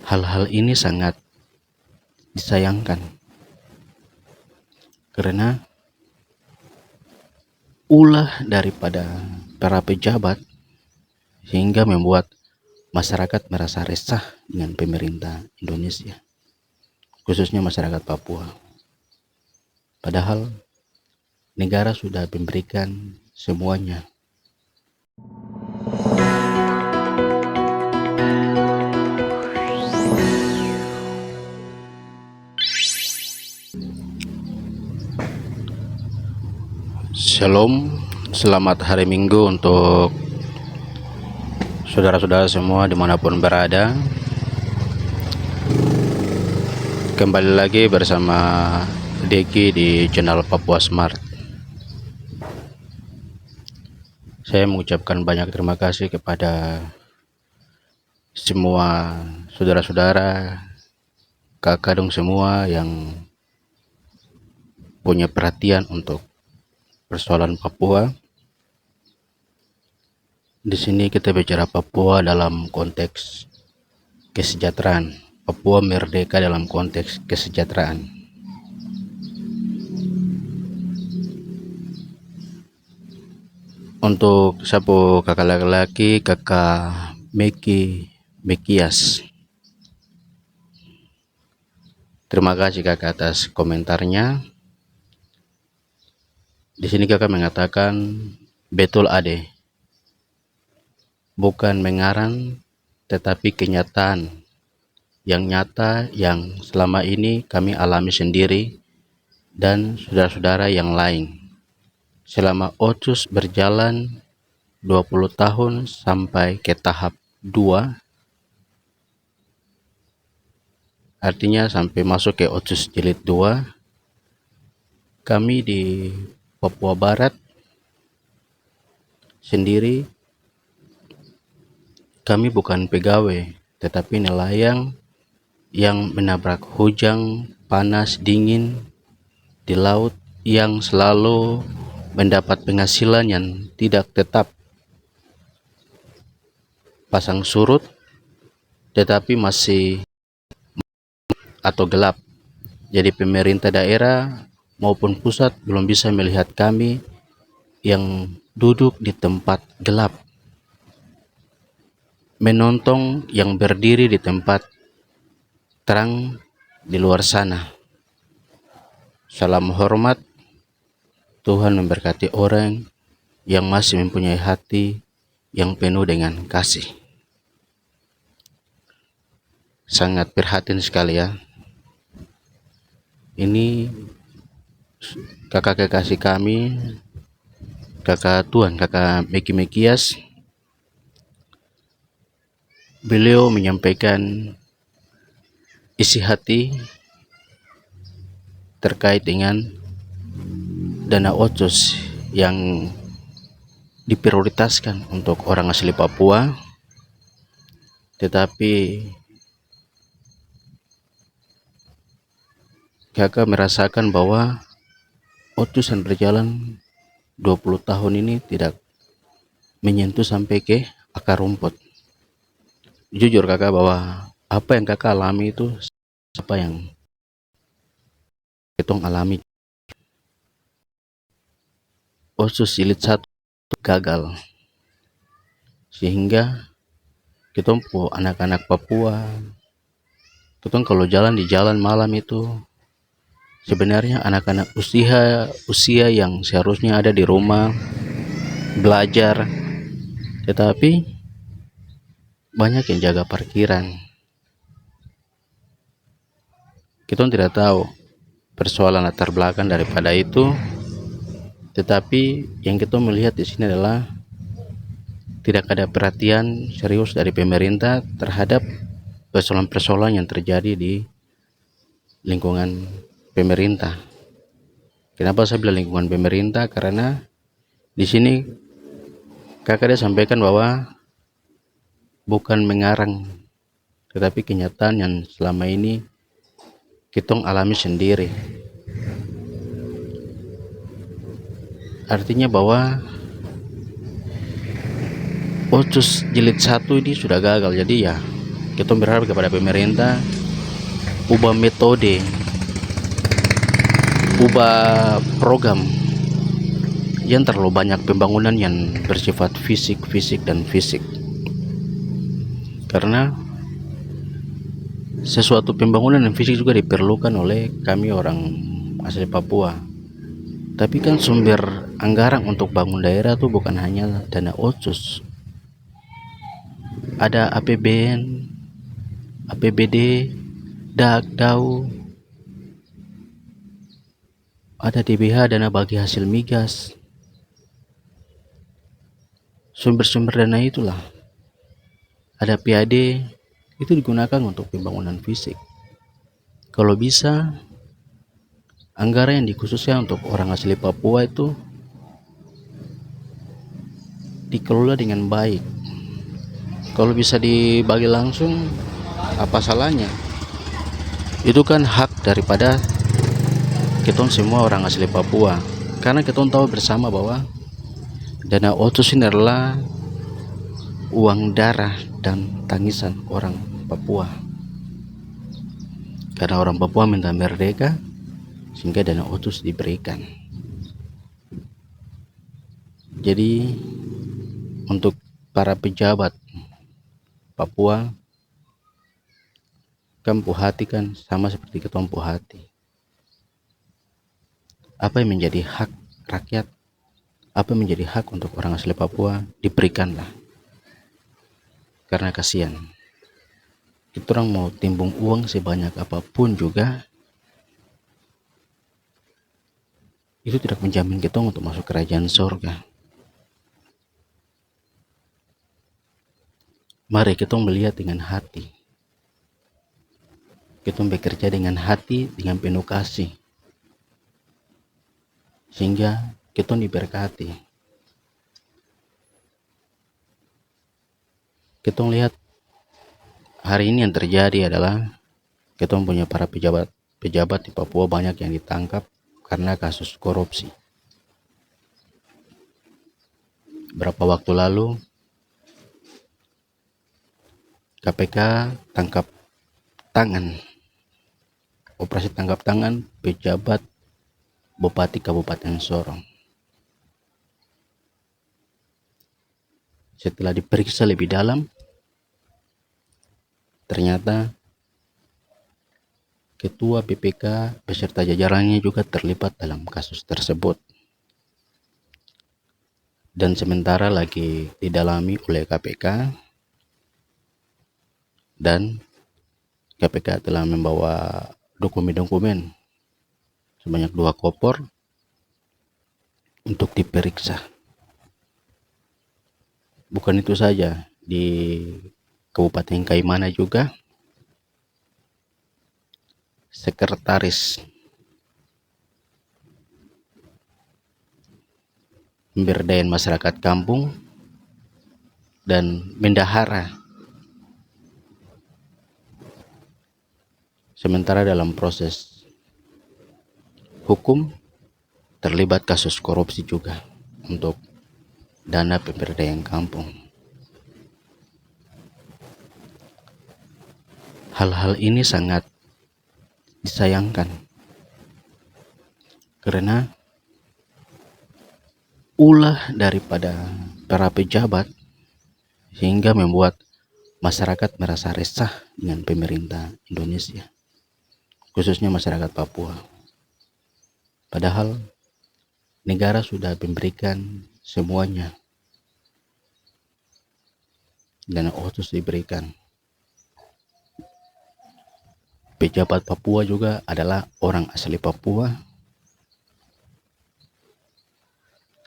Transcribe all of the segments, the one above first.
Hal-hal ini sangat disayangkan karena ulah daripada para pejabat sehingga membuat masyarakat merasa resah dengan pemerintah Indonesia, khususnya masyarakat Papua. Padahal negara sudah memberikan semuanya. Shalom, selamat hari Minggu untuk saudara-saudara semua dimanapun berada. Kembali lagi bersama Deki di channel Papua Smart. Saya mengucapkan banyak terima kasih kepada semua saudara-saudara, kakak dong semua yang punya perhatian untuk persoalan Papua. Di sini kita bicara Papua dalam konteks kesejahteraan. Papua merdeka dalam konteks kesejahteraan. Untuk sapu kakak laki-laki, kakak Mekias. Terima kasih kakak atas komentarnya. Di sini kakak mengatakan betul ade, bukan mengarang tetapi kenyataan yang nyata yang selama ini kami alami sendiri dan saudara-saudara yang lain. Selama OCUS berjalan 20 tahun sampai ke tahap 2, artinya sampai masuk ke OCUS jilid 2, kami di Papua Barat sendiri, kami bukan pegawai tetapi nelayan yang menabrak hujan panas dingin di laut, yang selalu mendapat penghasilan yang tidak tetap, pasang surut tetapi masih atau gelap. Jadi pemerintah daerah maupun pusat belum bisa melihat kami yang duduk di tempat gelap, menonton yang berdiri di tempat terang di luar sana. Salam hormat. Tuhan memberkati orang yang masih mempunyai hati yang penuh dengan kasih. Sangat prihatin sekali ya. Ini kakak kekasih kami, kakak Tuan, kakak Mekias. Beliau menyampaikan isi hati terkait dengan dana OCUS yang diprioritaskan untuk orang asli Papua, tetapi kakak merasakan bahwa OCUS yang berjalan 20 tahun ini tidak menyentuh sampai ke akar rumput. Jujur kakak bahwa apa yang kakak alami itu apa yang kita alami. OCUS jilid 1 gagal, sehingga kita anak-anak Papua, kita kalau jalan di jalan malam itu sebenarnya anak-anak usia yang seharusnya ada di rumah belajar, tetapi banyak yang jaga parkiran. Kita tidak tahu persoalan latar belakang daripada itu, tetapi yang kita melihat di sini adalah tidak ada perhatian serius dari pemerintah terhadap persoalan-persoalan yang terjadi di lingkungan pemerintah. Kenapa saya bilang lingkungan pemerintah? Karena di sini kakak dia sampaikan bahwa bukan mengarang tetapi kenyataan yang selama ini kita alami sendiri. Artinya bahwa OCUS jilid 1 ini sudah gagal. Jadi ya kita berharap kepada pemerintah ubah metode, ubah program. Yang terlalu banyak pembangunan yang bersifat fisik dan fisik. Karena sesuatu pembangunan yang fisik juga diperlukan oleh kami orang asli Papua. Tapi kan sumber anggaran untuk bangun daerah itu bukan hanya dana otsus. Ada APBN, APBD, DAK, DAU, ada DBH, dana bagi hasil migas. Sumber-sumber dana itulah. Ada PAD, itu digunakan untuk pembangunan fisik. Kalau bisa, anggaran yang dikhususkan untuk orang asli Papua itu dikelola dengan baik. Kalau bisa dibagi langsung, apa salahnya? Itu kan hak daripada kita semua orang asli Papua. Karena kita tahu bersama bahwa dana otsus ini adalah uang darah dan tangisan orang Papua. Karena orang Papua minta merdeka, sehingga dana otsus diberikan. Jadi untuk para pejabat Papua, kan puhati kan sama seperti kita puhati. Apa yang menjadi hak rakyat, apa yang menjadi hak untuk orang asli Papua, diberikanlah. Karena kasihan, kita orang mau timbung uang sebanyak apapun juga, itu tidak menjamin kita untuk masuk kerajaan surga. Mari kita melihat dengan hati, kita bekerja dengan hati, dengan penuh kasih, sehingga kita diberkati. Kita lihat hari ini yang terjadi adalah kita punya para pejabat di Papua banyak yang ditangkap karena kasus korupsi. Berapa waktu lalu KPK tangkap tangan, operasi tangkap tangan pejabat Bupati Kabupaten Sorong. Setelah diperiksa lebih dalam, ternyata Ketua BPK beserta jajarannya juga terlibat dalam kasus tersebut. Dan sementara lagi didalami oleh KPK, dan KPK telah membawa dokumen-dokumen sebanyak 2 koper untuk diperiksa. Bukan itu saja, di Kabupaten Kaimana juga sekretaris pemberdayaan masyarakat kampung dan bendahara sementara dalam proses hukum terlibat kasus korupsi juga untuk dana pemberdayaan kampung. Hal-hal ini sangat disayangkan karena ulah daripada para pejabat sehingga membuat masyarakat merasa resah dengan pemerintah Indonesia, khususnya masyarakat Papua. Padahal negara sudah memberikan semuanya, dana otsus diberikan. Pejabat Papua juga adalah orang asli Papua.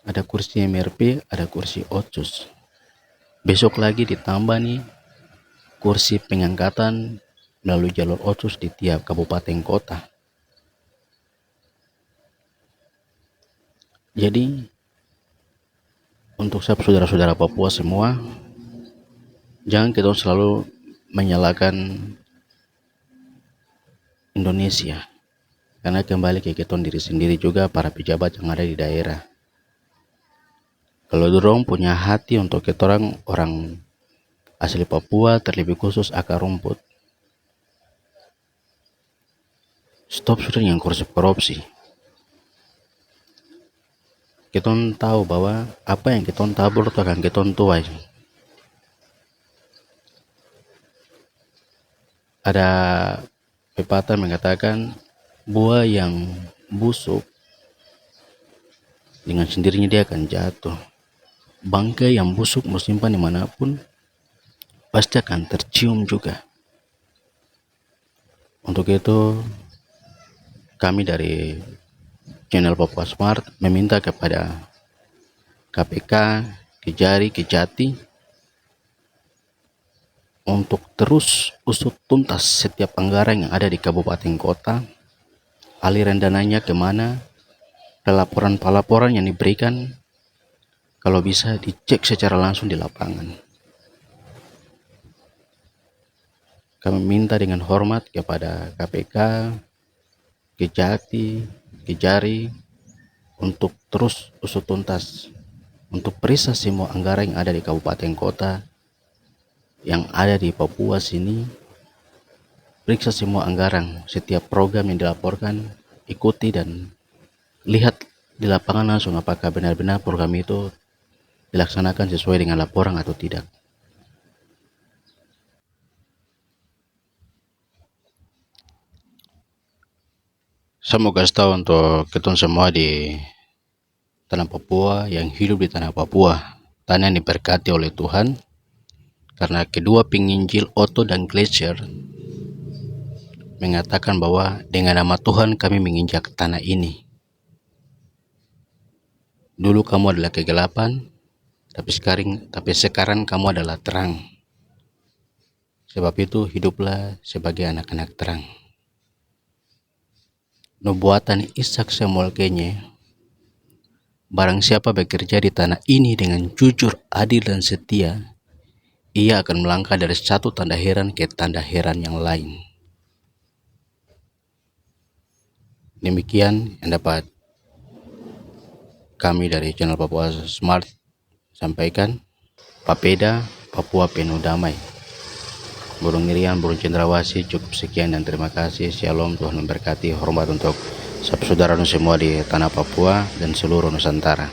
Ada kursi MRP, ada kursi otsus. Besok lagi ditambah nih kursi pengangkatan melalui jalur otsus di tiap kabupaten kota. Jadi untuk saudara-saudara Papua semua, jangan kita selalu menyalahkan Indonesia, karena kembali ke kita diri sendiri juga, para pejabat yang ada di daerah. Kalau dorong punya hati untuk kita orang asli Papua, terlebih khusus akar rumput. Stop sudah dengan korupsi. Kita tahu bahwa apa yang kita tabur itu akan kita tuai. Ada pepatah mengatakan buah yang busuk dengan sendirinya dia akan jatuh. Bangkai yang busuk mau simpan dimanapun pasti akan tercium juga. Untuk itu kami dari channel Papua Smart meminta kepada KPK, Kejari, Kejati untuk terus usut tuntas setiap anggaran yang ada di kabupaten kota, aliran dananya kemana, pelaporan yang diberikan, kalau bisa dicek secara langsung di lapangan. Kami minta dengan hormat kepada KPK, Kejati, Kejari untuk terus usut tuntas, untuk periksa semua anggaran yang ada di kabupaten kota, yang ada di Papua sini. Periksa semua anggaran, setiap program yang dilaporkan, ikuti dan lihat di lapangan langsung apakah benar-benar program itu dilaksanakan sesuai dengan laporan atau tidak. Saya mau kasih tahu untuk kita semua di tanah Papua, yang hidup di tanah Papua, tanah yang diberkati oleh Tuhan, karena kedua penginjil Otto dan Glacier mengatakan bahwa dengan nama Tuhan kami menginjak tanah ini. Dulu kamu adalah kegelapan, tapi sekarang kamu adalah terang. Sebab itu hiduplah sebagai anak-anak terang. Nubuatan Ishak Samuel Kenye, barang siapa bekerja di tanah ini dengan jujur, adil dan setia, ia akan melangkah dari satu tanda heran ke tanda heran yang lain. Demikian yang dapat kami dari channel Papua Smart sampaikan. Papeda, Papua penuh damai. Burung Irian, burung cendrawasih, cukup sekian dan terima kasih. Shalom, Tuhan memberkati. Hormat untuk saudara semua di tanah Papua dan seluruh Nusantara.